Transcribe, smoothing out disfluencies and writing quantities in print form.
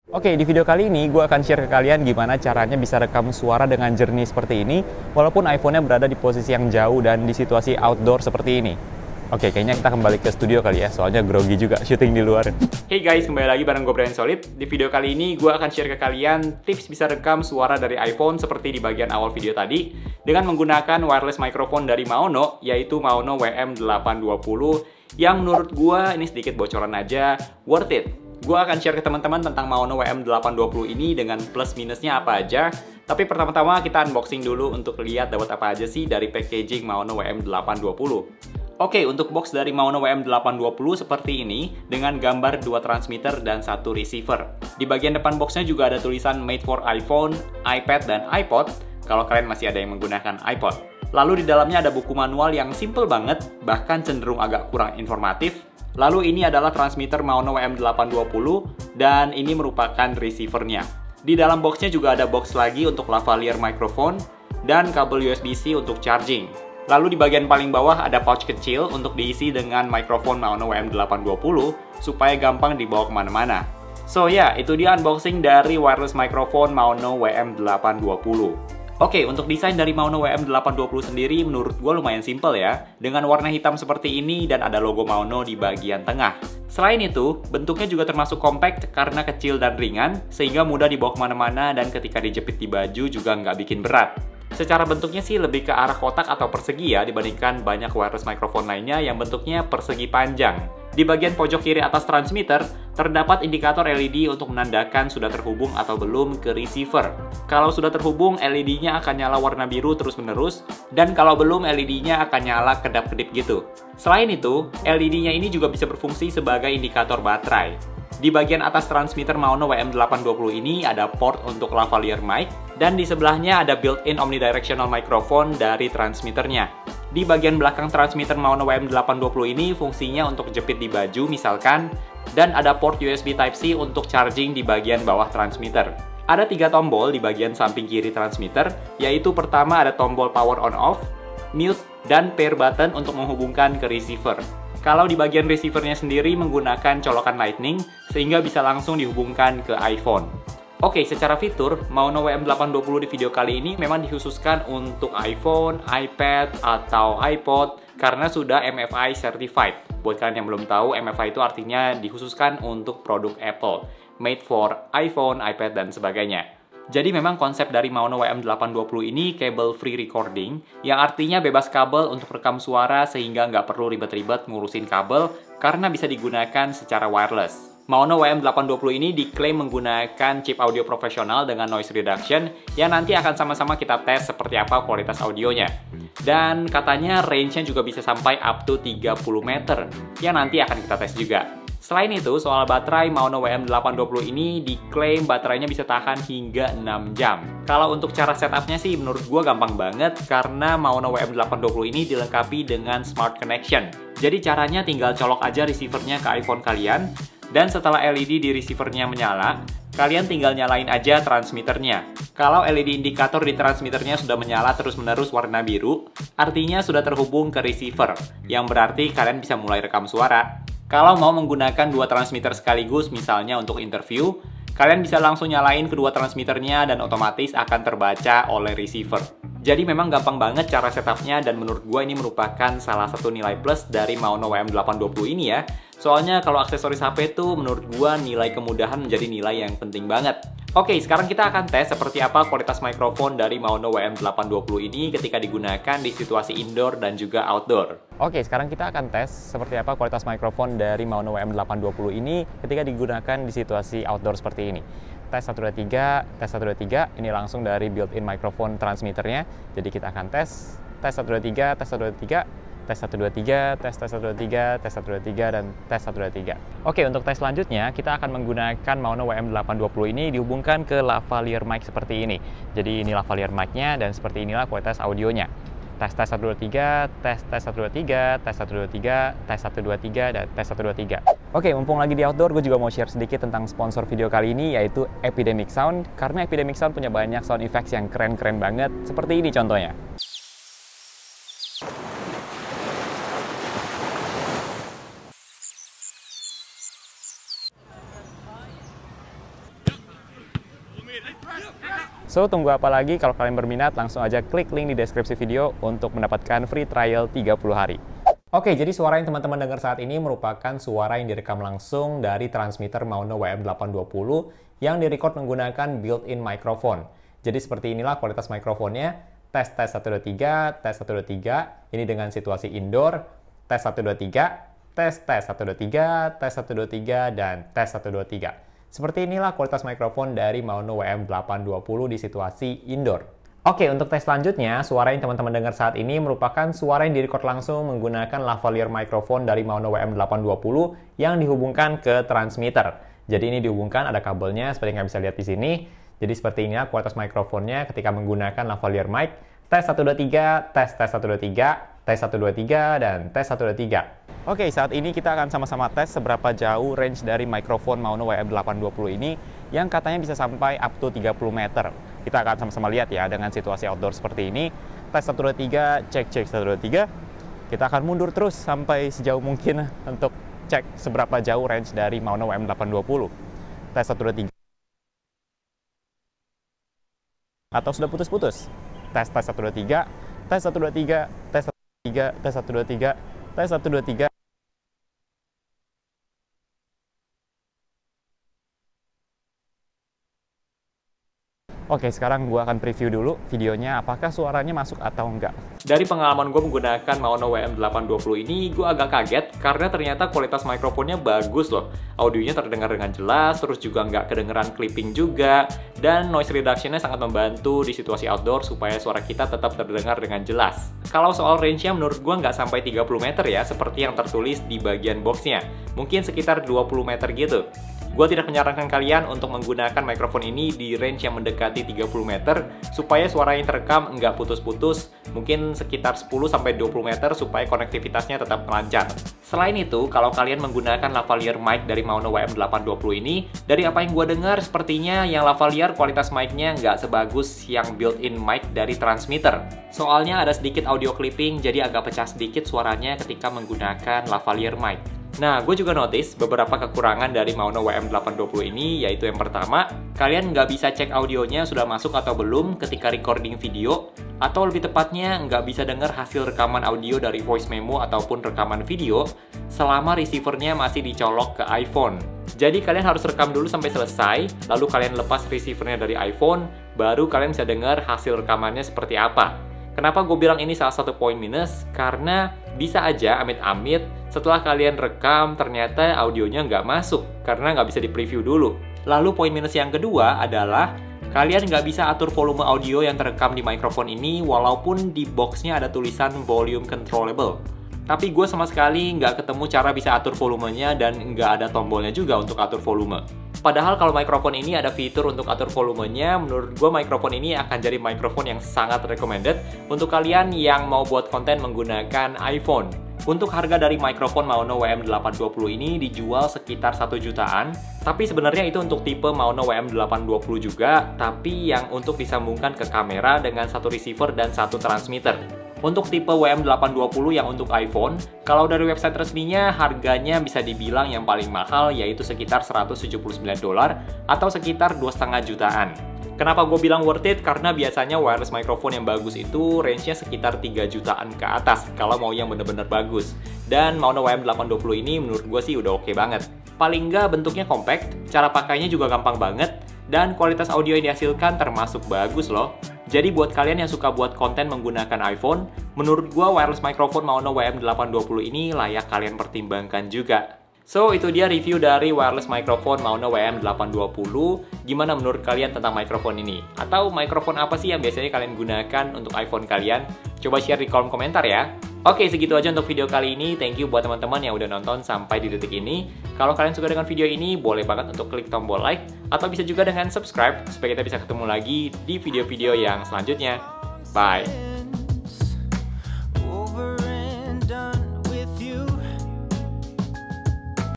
Oke, di video kali ini gue akan share ke kalian gimana caranya bisa rekam suara dengan jernih seperti ini, walaupun iPhone-nya berada di posisi yang jauh dan di situasi outdoor seperti ini. Oke, kayaknya kita kembali ke studio kali ya, soalnya grogi juga syuting di luar. Hey guys, kembali lagi bareng gue Brian Solid. Di video kali ini gue akan share ke kalian tips bisa rekam suara dari iPhone seperti di bagian awal video tadi, dengan menggunakan wireless microphone dari Maono, yaitu Maono WM820, yang menurut gue, ini sedikit bocoran aja, worth it. Gue akan share ke teman-teman tentang Maono WM820 ini dengan plus minusnya apa aja. Tapi pertama-tama kita unboxing dulu untuk lihat dapat apa aja sih dari packaging Maono WM820. Oke, untuk box dari Maono WM820 seperti ini dengan gambar 2 transmitter dan 1 receiver. Di bagian depan boxnya juga ada tulisan made for iPhone, iPad, dan iPod kalau kalian masih ada yang menggunakan iPod. Lalu di dalamnya ada buku manual yang simple banget, bahkan cenderung agak kurang informatif. Lalu ini adalah transmitter Maono WM820 dan ini merupakan receivernya. Di dalam boxnya juga ada box lagi untuk lavalier microphone dan kabel USB-C untuk charging. Lalu di bagian paling bawah ada pouch kecil untuk diisi dengan mikrofon Maono WM820 supaya gampang dibawa kemana-mana. So ya, itu dia unboxing dari wireless microphone Maono WM820. Oke, untuk desain dari Maono WM820 sendiri menurut gue lumayan simple ya, dengan warna hitam seperti ini dan ada logo Maono di bagian tengah. Selain itu, bentuknya juga termasuk compact karena kecil dan ringan, sehingga mudah dibawa kemana-mana dan ketika dijepit di baju juga nggak bikin berat. Secara bentuknya sih lebih ke arah kotak atau persegi ya, dibandingkan banyak wireless microphone lainnya yang bentuknya persegi panjang. Di bagian pojok kiri atas transmitter, terdapat indikator LED untuk menandakan sudah terhubung atau belum ke receiver. Kalau sudah terhubung, LED-nya akan nyala warna biru terus-menerus, dan kalau belum, LED-nya akan nyala kedap-kedip gitu. Selain itu, LED-nya ini juga bisa berfungsi sebagai indikator baterai. Di bagian atas transmitter Maono WM820 ini ada port untuk lavalier mic, dan di sebelahnya ada built-in omnidirectional microphone dari transmitternya. Di bagian belakang transmitter Maono WM820 ini fungsinya untuk jepit di baju misalkan, dan ada port USB Type-C untuk charging di bagian bawah transmitter. Ada 3 tombol di bagian samping kiri transmitter, yaitu pertama ada tombol power on off, mute, dan pair button untuk menghubungkan ke receiver. Kalau di bagian receivernya sendiri menggunakan colokan lightning, sehingga bisa langsung dihubungkan ke iPhone. Oke, secara fitur, Maono WM820 di video kali ini memang dikhususkan untuk iPhone, iPad, atau iPod karena sudah MFI certified. Buat kalian yang belum tahu, MFI itu artinya dikhususkan untuk produk Apple, made for iPhone, iPad, dan sebagainya. Jadi memang konsep dari Maono WM820 ini cable free recording, yang artinya bebas kabel untuk rekam suara sehingga nggak perlu ribet-ribet ngurusin kabel karena bisa digunakan secara wireless. Maono WM820 ini diklaim menggunakan chip audio profesional dengan noise reduction yang nanti akan sama-sama kita tes seperti apa kualitas audionya. Dan katanya range-nya juga bisa sampai up to 30 meter yang nanti akan kita tes juga. Selain itu, soal baterai Maono WM820 ini diklaim baterainya bisa tahan hingga 6 jam. Kalau untuk cara setupnya sih menurut gue gampang banget karena Maono WM820 ini dilengkapi dengan Smart Connection. Jadi caranya tinggal colok aja receivernya ke iPhone kalian, dan setelah LED di receivernya menyala, kalian tinggal nyalain aja transmitternya. Kalau LED indikator di transmitternya sudah menyala terus-menerus warna biru, artinya sudah terhubung ke receiver, yang berarti kalian bisa mulai rekam suara. Kalau mau menggunakan 2 transmitter sekaligus, misalnya untuk interview, kalian bisa langsung nyalain kedua transmitternya dan otomatis akan terbaca oleh receiver. Jadi memang gampang banget cara setupnya dan menurut gue ini merupakan salah satu nilai plus dari Maono WM820 ini ya. Soalnya kalau aksesoris HP tuh menurut gue nilai kemudahan menjadi nilai yang penting banget. Oke, sekarang kita akan tes seperti apa kualitas mikrofon dari Maono WM820 ini ketika digunakan di situasi indoor dan juga outdoor. Oke, sekarang kita akan tes seperti apa kualitas mikrofon dari Maono WM820 ini ketika digunakan di situasi outdoor seperti ini. Tes 1, 2, 3, tes 1, 2, 3, ini langsung dari built-in microphone transmitternya. Jadi kita akan tes 1, 2, 3, tes 1, 2, 3, tes 1, 2, 3, tes 1, 2, 3, tes 1, 2, 3, dan tes 1, 2, 3. Oke, untuk tes selanjutnya kita akan menggunakan Maono WM820 ini dihubungkan ke lavalier mic seperti ini. Jadi ini lavalier mic-nya dan seperti inilah kualitas audionya. Tes 1, 2, 3, tes 1, 2, 3, tes 1, 2, 3, tes 1, 2, 3, dan tes 1, 2, 3. Oke, mumpung lagi di outdoor, gue juga mau share sedikit tentang sponsor video kali ini, yaitu Epidemic Sound. Karena Epidemic Sound punya banyak sound effects yang keren-keren banget, seperti ini contohnya. So, tunggu apa lagi? Kalau kalian berminat, langsung aja klik link di deskripsi video untuk mendapatkan free trial 30 hari. Oke, jadi suara yang teman-teman dengar saat ini merupakan suara yang direkam langsung dari transmitter Maono WM820 yang direcord menggunakan built-in microphone. Jadi seperti inilah kualitas mikrofonnya. Tes 123, tes 123. Ini dengan situasi indoor. Tes 123, tes 123, tes 123, dan tes 123. Seperti inilah kualitas mikrofon dari Maono WM820 di situasi indoor. Oke, untuk tes selanjutnya, suara yang teman-teman dengar saat ini merupakan suara yang direcord langsung menggunakan lavalier microphone dari Maono WM820 yang dihubungkan ke transmitter. Jadi ini dihubungkan, ada kabelnya seperti yang kalian bisa lihat di sini. Jadi seperti inilah kualitas mikrofonnya ketika menggunakan lavalier mic. Tes 123, tes 123, tes 123, dan tes 123. Oke, saat ini kita akan sama-sama tes seberapa jauh range dari mikrofon Maono WM820 ini yang katanya bisa sampai up to 30 meter. Kita akan sama-sama lihat ya dengan situasi outdoor seperti ini. Tes 123, cek 123. Kita akan mundur terus sampai sejauh mungkin untuk cek seberapa jauh range dari Maono WM820. Tes 123. Atau sudah putus-putus? Tes 123, tes 123, tes 123, tes 123, tes 123. Oke, sekarang gue akan preview dulu videonya apakah suaranya masuk atau enggak. Dari pengalaman gue menggunakan Maono WM820 ini, gue agak kaget karena ternyata kualitas mikrofonnya bagus loh. Audionya terdengar dengan jelas, terus juga nggak kedengeran clipping juga, dan noise reduction-nya sangat membantu di situasi outdoor supaya suara kita tetap terdengar dengan jelas. Kalau soal range-nya menurut gue nggak sampai 30 meter ya, seperti yang tertulis di bagian box-nya. Mungkin sekitar 20 meter gitu. Gue tidak menyarankan kalian untuk menggunakan mikrofon ini di range yang mendekati 30 meter supaya suara yang terekam nggak putus-putus, mungkin sekitar 10-20 meter supaya konektivitasnya tetap lancar. Selain itu, kalau kalian menggunakan lavalier mic dari Maono WM820 ini, dari apa yang gue dengar sepertinya yang lavalier kualitas mic-nya nggak sebagus yang built-in mic dari transmitter. Soalnya ada sedikit audio clipping, jadi agak pecah sedikit suaranya ketika menggunakan lavalier mic. Nah, gue juga notice beberapa kekurangan dari Maono WM820 ini, yaitu yang pertama, kalian nggak bisa cek audionya sudah masuk atau belum ketika recording video, atau lebih tepatnya nggak bisa dengar hasil rekaman audio dari voice memo ataupun rekaman video selama receivernya masih dicolok ke iPhone. Jadi kalian harus rekam dulu sampai selesai, lalu kalian lepas receivernya dari iPhone, baru kalian bisa dengar hasil rekamannya seperti apa. Kenapa gue bilang ini salah satu poin minus? Karena bisa aja amit-amit setelah kalian rekam ternyata audionya nggak masuk karena nggak bisa di-preview dulu. Lalu poin minus yang kedua adalah kalian nggak bisa atur volume audio yang terekam di mikrofon ini walaupun di boxnya ada tulisan volume controllable. Tapi gue sama sekali nggak ketemu cara bisa atur volumenya dan nggak ada tombolnya juga untuk atur volume. Padahal kalau mikrofon ini ada fitur untuk atur volumenya, menurut gue mikrofon ini akan jadi mikrofon yang sangat recommended untuk kalian yang mau buat konten menggunakan iPhone. Untuk harga dari mikrofon Maono WM820 ini dijual sekitar 1 jutaan, tapi sebenarnya itu untuk tipe Maono WM820 juga, tapi yang untuk disambungkan ke kamera dengan satu receiver dan satu transmitter. Untuk tipe WM820 yang untuk iPhone, kalau dari website resminya harganya bisa dibilang yang paling mahal yaitu sekitar $179 atau sekitar 2,5 jutaan. Kenapa gue bilang worth it? Karena biasanya wireless microphone yang bagus itu range-nya sekitar 3 jutaan ke atas kalau mau yang bener-bener bagus. Dan Maono WM820 ini menurut gue sih udah oke banget. Paling nggak bentuknya compact, cara pakainya juga gampang banget, dan kualitas audio yang dihasilkan termasuk bagus loh. Jadi buat kalian yang suka buat konten menggunakan iPhone, menurut gua wireless microphone Maono WM820 ini layak kalian pertimbangkan juga. So, itu dia review dari wireless microphone Maono WM820. Gimana menurut kalian tentang microphone ini? Atau microphone apa sih yang biasanya kalian gunakan untuk iPhone kalian? Coba share di kolom komentar ya. Oke, segitu aja untuk video kali ini. Thank you buat teman-teman yang udah nonton sampai di detik ini. Kalau kalian suka dengan video ini, boleh banget untuk klik tombol like, atau bisa juga dengan subscribe, supaya kita bisa ketemu lagi di video-video yang selanjutnya. Bye!